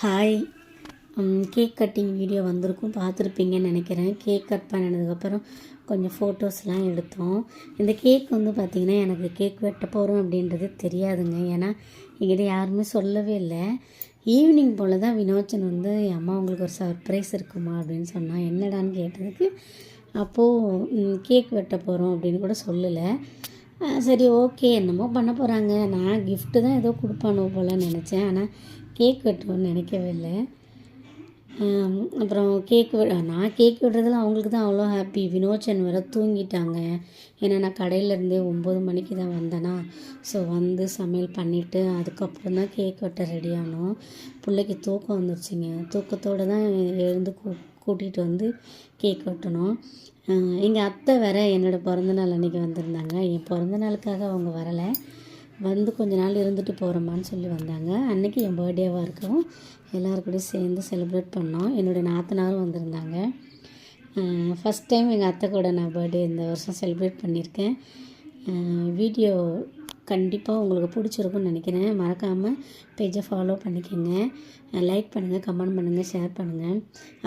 Hi. Cake cutting video வந்திருக்கும், பார்த்துருப்பீங்கன்னு நினைக்கிறேன். கேக் கட் பண்ணினதுக்கப்புறம் கொஞ்சம் ஃபோட்டோஸ்லாம் எடுத்தோம். இந்த கேக் வந்து பார்த்திங்கன்னா, எனக்கு கேக் வெட்ட போகிறோம் அப்படின்றது தெரியாதுங்க. ஏன்னா என்கிட்ட யாருமே சொல்லவே இல்லை. ஈவினிங் போல் தான் வினோச்சன் வந்து, என் அம்மா உங்களுக்கு ஒரு சர்ப்ரைஸ் இருக்குமா அப்படின்னு சொன்னான். என்னடான்னு கேட்டதுக்கு, அப்போது கேக் வெட்ட போகிறோம் அப்படின்னு கூட சொல்லலை. சரி, ஓகே, என்னமோ பண்ண போகிறாங்க, நான் கிஃப்ட்டு தான் ஏதோ கொடுப்பானோ போல் நினச்சேன். ஆனால் கேக் வெட்டுவோன்னு நினைக்கவே இல்லை. அப்புறம் நான் கேக் வெட்டுறதுல அவங்களுக்கு தான் அவ்வளோ ஹாப்பி. வினோச்சன் வேறு தூங்கிட்டாங்க. ஏன்னா நான் கடையிலேருந்தே 9 மணிக்கு தான் வந்தேன்னா. ஸோ வந்து சமையல் பண்ணிவிட்டு அதுக்கப்புறம் தான் கேக் வெட்ட ரெடி ஆனோம். பிள்ளைக்கு தூக்கம் வந்துருச்சுங்க. தூக்கத்தோடு தான் எழுந்து கூட்டிகிட்டு வந்து கேக் வெட்டணும். எங்கள் அத்தை வேறு என்னோடய பிறந்தநாள் அன்றைக்கி வந்திருந்தாங்க. என் பிறந்தநாளுக்காக அவங்க வரலை, வந்து கொஞ்ச நாள் இருந்துட்டு போகிறோமான்னு சொல்லி வந்தாங்க. அன்றைக்கி என் பர்த்டேவாக இருக்கவும் எல்லாருக்கூடயும் சேர்ந்து செலிப்ரேட் பண்ணோம். என்னோடய நாத்தனாரும் வந்திருந்தாங்க. ஃபஸ்ட் டைம் எங்கள் அத்தை கூட நான் பர்த்டே இந்த வருஷம் செலிப்ரேட் பண்ணியிருக்கேன். வீடியோ கண்டிப்பாக உங்களுக்கு பிடிச்சிருக்குன்னு நினைக்கிறேன். மறக்காமல் பேஜை ஃபாலோ பண்ணிக்கோங்க. லைக் பண்ணுங்கள், கமெண்ட் பண்ணுங்கள், ஷேர் பண்ணுங்கள்.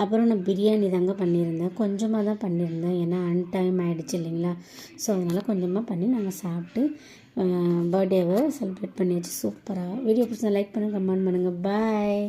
அப்புறம் நான் பிரியாணி தாங்க பண்ணியிருந்தேன். கொஞ்சமாக தான் பண்ணியிருந்தேன், ஏன்னா அன்டைம் ஆகிடுச்சு இல்லைங்களா. ஸோ அதனால் கொஞ்சமாக பண்ணி நாங்கள் சாப்பிட்டு பர்த்டேவை செலிப்ரேட் பண்ணியாச்சு சூப்பராக. வீடியோ பிடிச்சா லைக் பண்ணுங்கள், கமெண்ட் பண்ணுங்கள். பாய்.